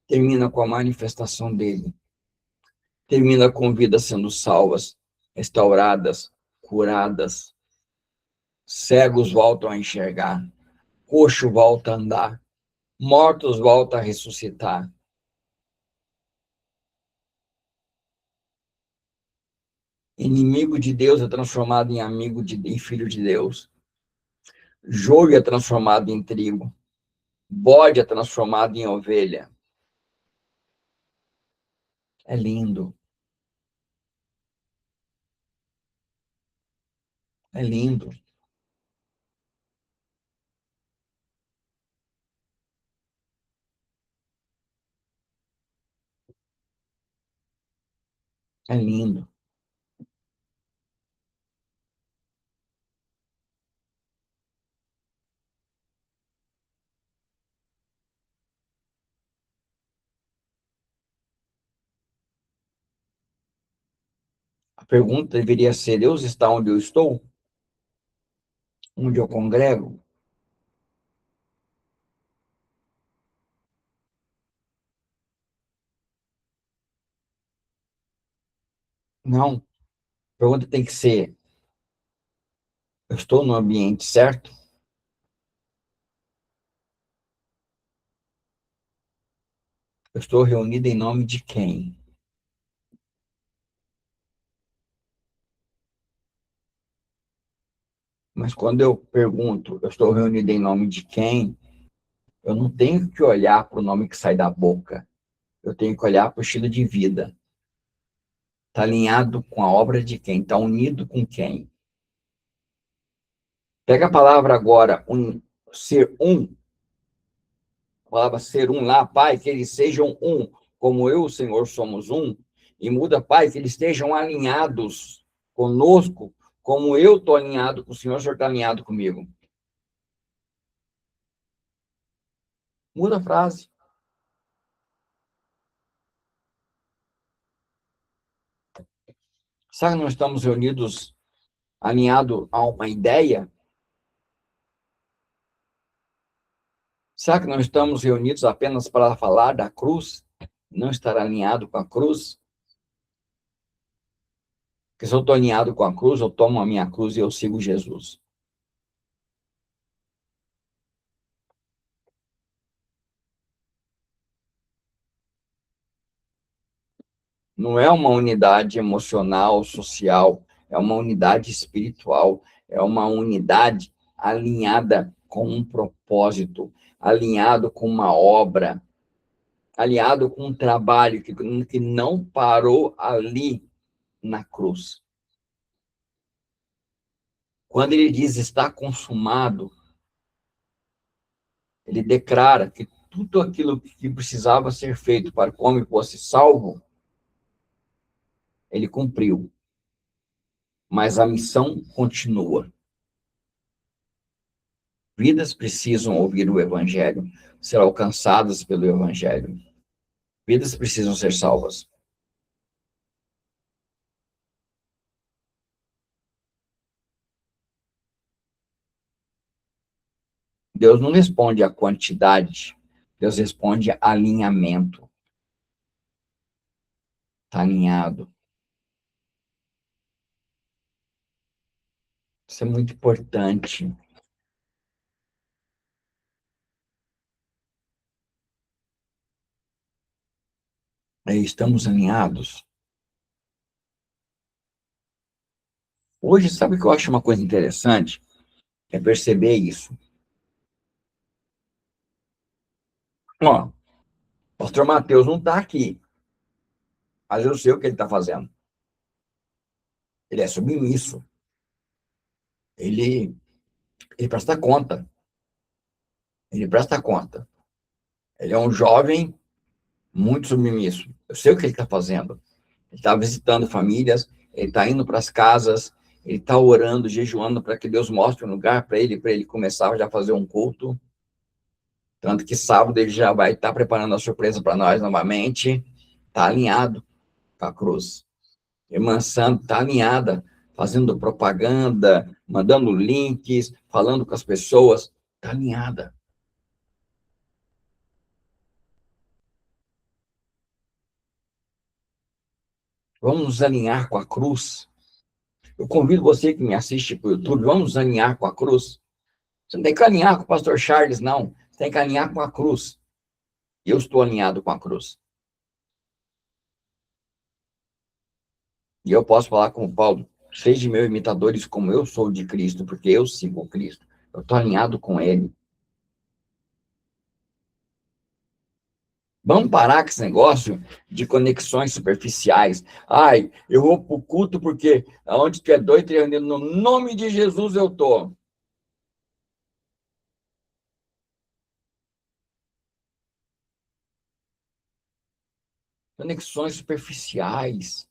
Speaker 1: Termina com a manifestação dele. Termina com vidas sendo salvas, restauradas, curadas. Cegos voltam a enxergar. Coxo volta a andar. Mortos voltam a ressuscitar. Inimigo de Deus é transformado em amigo em filho de Deus. Joio é transformado em trigo. Bode é transformado em ovelha. É lindo. É lindo. É lindo. A pergunta deveria ser: Deus está onde eu estou? Onde eu congrego? Não. A pergunta tem que ser: eu estou no ambiente certo? Eu estou reunido em nome de quem? Mas quando eu pergunto, eu estou reunido em nome de quem? Eu não tenho que olhar para o nome que sai da boca. Eu tenho que olhar para o estilo de vida. Está alinhado com a obra de quem? Está unido com quem? Pega a palavra agora, ser um. A palavra ser um lá, Pai, que eles sejam um, como eu, o Senhor, somos um. E muda, Pai, que eles estejam alinhados conosco, como eu estou alinhado com o Senhor está alinhado comigo. Muda a frase. Sabe que nós estamos reunidos, alinhados a uma ideia? Será que não estamos reunidos apenas para falar da cruz? Não estar alinhado com a cruz? Porque se eu estou alinhado com a cruz, eu tomo a minha cruz e eu sigo Jesus. Não é uma unidade emocional, social, é uma unidade espiritual, é uma unidade alinhada com um propósito, alinhado com uma obra, alinhado com um trabalho que não parou ali na cruz. Quando ele diz está consumado, ele declara que tudo aquilo que precisava ser feito para que o homem fosse salvo, ele cumpriu. Mas a missão continua. Vidas precisam ouvir o Evangelho, ser alcançadas pelo Evangelho. Vidas precisam ser salvas. Deus não responde a quantidade, Deus responde a alinhamento. Está alinhado. Isso é muito importante. Estamos alinhados. Hoje, sabe o que eu acho uma coisa interessante? É perceber isso. Ó, o pastor Mateus não está aqui, mas eu sei o que ele está fazendo. Ele é submisso. Ele presta conta. Ele presta conta. Ele é um jovem muito submisso. Eu sei o que ele está fazendo. Ele está visitando famílias, ele está indo para as casas, ele está orando, jejuando para que Deus mostre um lugar para ele começar já a fazer um culto. Tanto que sábado ele já vai estar preparando a surpresa para nós novamente. Está alinhado com a cruz. Irmã Santa está alinhada, fazendo propaganda, mandando links, falando com as pessoas. Está alinhada. Vamos nos alinhar com a cruz. Eu convido você que me assiste para o YouTube, vamos nos alinhar com a cruz. Você não tem que alinhar com o pastor Charles, não. Você tem que alinhar com a cruz. E eu estou alinhado com a cruz. E eu posso falar com o Paulo, seja meus imitadores como eu sou de Cristo, porque eu sigo Cristo. Eu estou alinhado com ele. Vamos parar com esse negócio de conexões superficiais. Ai, eu vou para o culto porque onde tu é doido, reunido, no nome de Jesus eu estou. Conexões superficiais.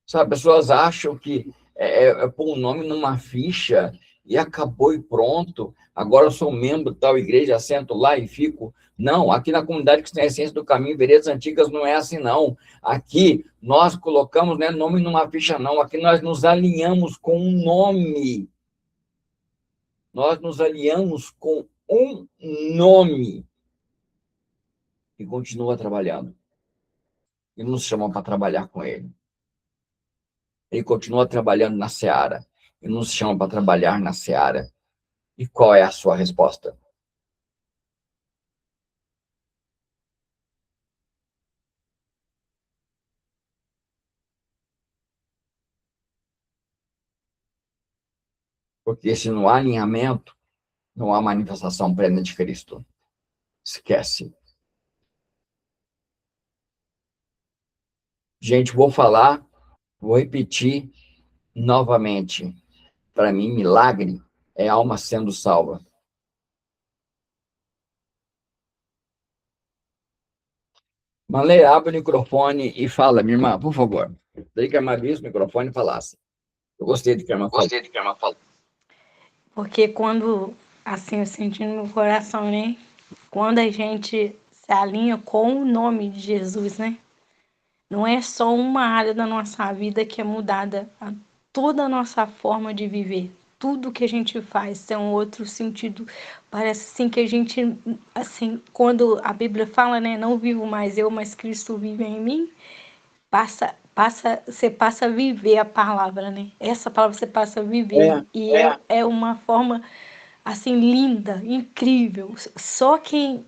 Speaker 1: Sabe, pessoas acham que é pôr um nome numa ficha e acabou e pronto. Agora eu sou membro de tal igreja, assento lá e fico. Não, aqui na comunidade Cristã Essência do Caminho, Veredas Antigas, não é assim, não. Aqui nós colocamos, né, nome numa ficha, não. Aqui nós nos alinhamos com um nome. Nós nos alinhamos com um nome e continua trabalhando. E nos chamam para trabalhar com ele. Ele continua trabalhando na seara e nos chama para trabalhar na seara. E qual é a sua resposta? Porque se não há alinhamento, não há manifestação plena de Cristo. Esquece. Gente, vou repetir novamente. Para mim, milagre é alma sendo salva. Malê, abre o microfone e fala, minha irmã, por favor. Daí que a irmã abrisse o microfone e falasse. Eu gostei de que a irmã falou.
Speaker 2: Porque quando, assim, eu senti no meu coração, né? Quando a gente se alinha com o nome de Jesus, né? Não é só uma área da nossa vida que é mudada, toda a nossa forma de viver. Tudo que a gente faz tem um outro sentido. Parece assim que a gente, assim, quando a Bíblia fala, né? Não vivo mais eu, mas Cristo vive em mim. Você passa a viver a palavra, né? Essa palavra você passa a viver. É uma forma assim linda, incrível. Só quem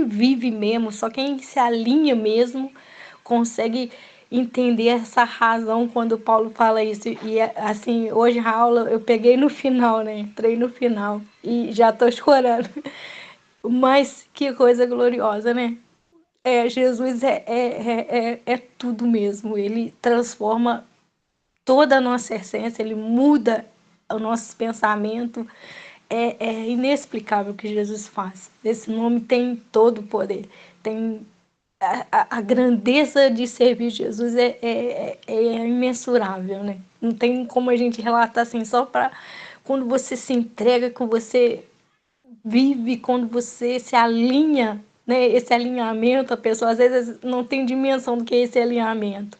Speaker 2: vive mesmo, só quem se alinha mesmo consegue entender essa razão quando Paulo fala isso. E assim, hoje a aula eu peguei no final, né? Entrei no final e já tô chorando. Mas que coisa gloriosa, né? Jesus é tudo mesmo. Ele transforma toda a nossa essência, ele muda o nosso pensamento. É inexplicável o que Jesus faz. Esse nome tem todo o poder. Tem a grandeza de servir Jesus é imensurável, né? Não tem como a gente relatar assim, só para quando você se entrega, quando você vive, quando você se alinha, né? Esse alinhamento, a pessoa às vezes não tem dimensão do que é esse alinhamento,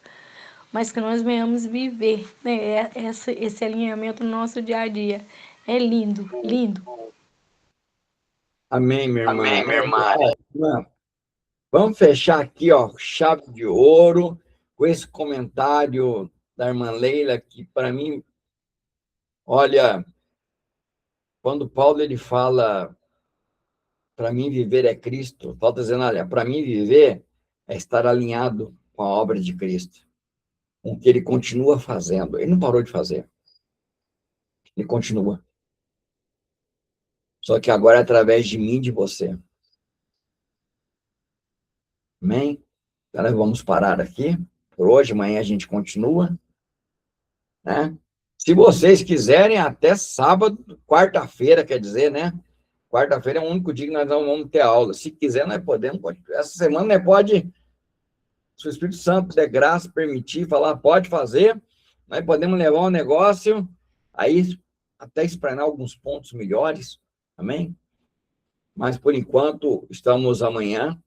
Speaker 2: mas que nós venhamos viver, né? Esse alinhamento no nosso dia a dia. É lindo, lindo.
Speaker 1: Amém, minha irmã.
Speaker 2: Amém, minha irmã.
Speaker 1: Irmã, vamos fechar aqui, ó, chave de ouro, com esse comentário da irmã Leila, que para mim, olha, quando Paulo ele fala, para mim viver é Cristo, Paulo está dizendo, olha, para mim viver é estar alinhado com a obra de Cristo, com o que ele continua fazendo. Ele não parou de fazer, ele continua. Só que agora é através de mim e de você. Amém? Então, nós vamos parar aqui por hoje, amanhã a gente continua, né? Se vocês quiserem, até sábado, quarta-feira, quer dizer, né? Quarta-feira é o único dia que nós não vamos ter aula. Se quiser, nós podemos. Essa semana, nós pode, se o Espírito Santo der graça, permitir, falar, pode fazer, nós podemos levar o negócio, aí até explanar alguns pontos melhores, amém? Mas, por enquanto, estamos amanhã,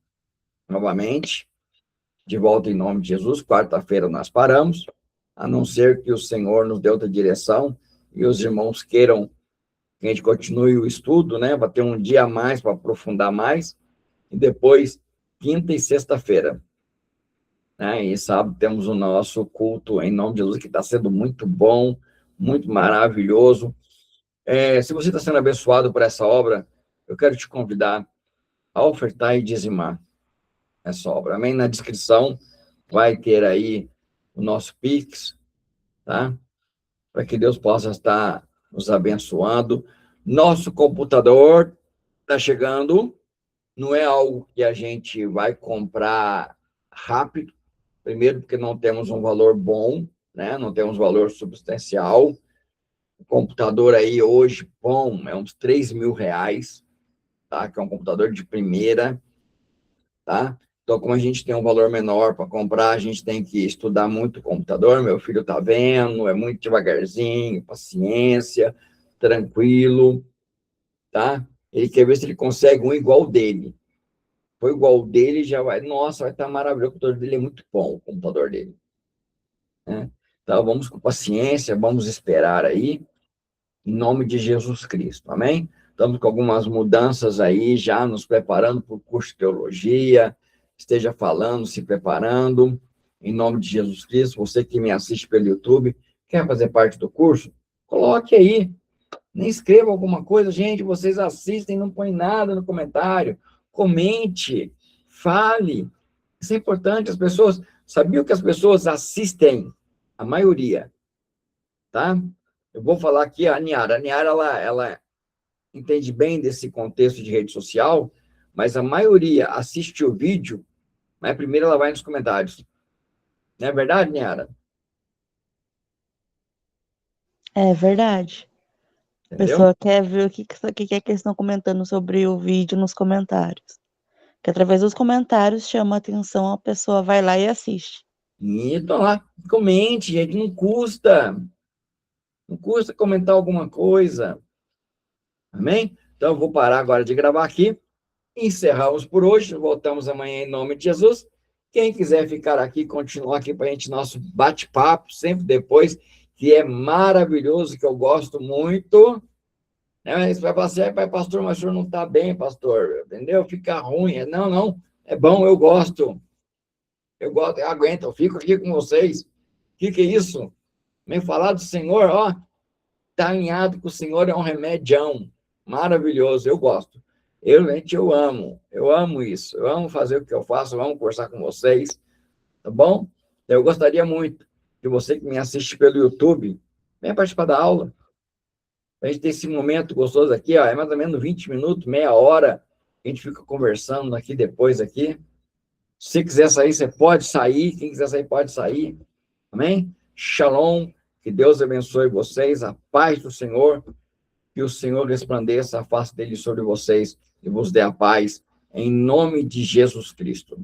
Speaker 1: novamente, de volta em nome de Jesus. Quarta-feira nós paramos, a não ser que o Senhor nos dê outra direção e os irmãos queiram que a gente continue o estudo, né? Vai ter um dia a mais para aprofundar mais, e depois, quinta e sexta-feira, né? E sábado temos o nosso culto em nome de Jesus, que está sendo muito bom, muito maravilhoso. Se você está sendo abençoado por essa obra, eu quero te convidar a ofertar e dizimar essa obra, amém? Na descrição vai ter aí o nosso Pix, tá? Para que Deus possa estar nos abençoando. Nosso computador está chegando, não é algo que a gente vai comprar rápido, primeiro porque não temos um valor bom, né? Não temos valor substancial. O computador aí hoje, bom, é uns R$3.000, tá? Que é um computador de primeira, tá? Então, como a gente tem um valor menor para comprar, a gente tem que estudar muito o computador. Meu filho está vendo, é muito devagarzinho, paciência, tranquilo, tá? Ele quer ver se ele consegue um igual dele. Foi igual dele, já vai, nossa, vai estar maravilhoso, o computador dele é muito bom, o computador dele, né? Então, vamos com paciência, vamos esperar aí, em nome de Jesus Cristo, amém? Estamos com algumas mudanças aí, já nos preparando para o curso de teologia, esteja falando, se preparando, em nome de Jesus Cristo. Você que me assiste pelo YouTube, quer fazer parte do curso? Coloque aí, nem escreva alguma coisa, gente, vocês assistem, não põe nada no comentário, comente, fale, isso é importante, as pessoas, sabiam que as pessoas assistem, a maioria, tá? Eu vou falar aqui, a Niara, ela entende bem desse contexto de rede social, mas a maioria assiste o vídeo, mas primeiro ela vai nos comentários. Não é verdade, Niara?
Speaker 3: É verdade. A
Speaker 1: Entendeu?
Speaker 3: pessoa quer ver o que é que eles estão comentando sobre o vídeo nos comentários. Que através dos comentários chama a atenção, a pessoa vai lá e assiste.
Speaker 1: Então lá, comente, gente, não custa. Não custa comentar alguma coisa. Amém? Então, eu vou parar agora de gravar aqui. Encerramos por hoje. Voltamos amanhã em nome de Jesus. Quem quiser ficar aqui, continuar aqui para a gente, nosso bate-papo, sempre depois, que é maravilhoso, que eu gosto muito. Né? Você vai falar assim, pastor, mas o senhor não está bem, pastor. Entendeu? Fica ruim. Não. É bom, eu gosto. Eu gosto, eu aguento, eu fico aqui com vocês. O que é isso? Vem falar do Senhor, ó. Está alinhado com o Senhor, é um remedião maravilhoso, eu gosto. Eu amo isso, eu amo fazer o que eu faço, eu amo conversar com vocês, tá bom? Eu gostaria muito que você que me assiste pelo YouTube, venha participar da aula. A gente tem esse momento gostoso aqui, ó, é mais ou menos 20 minutos, meia hora, a gente fica conversando aqui depois aqui. Se você quiser sair, você pode sair, quem quiser sair, pode sair. Amém? Shalom, que Deus abençoe vocês, a paz do Senhor, que o Senhor resplandeça a face dele sobre vocês e vos dê a paz, em nome de Jesus Cristo.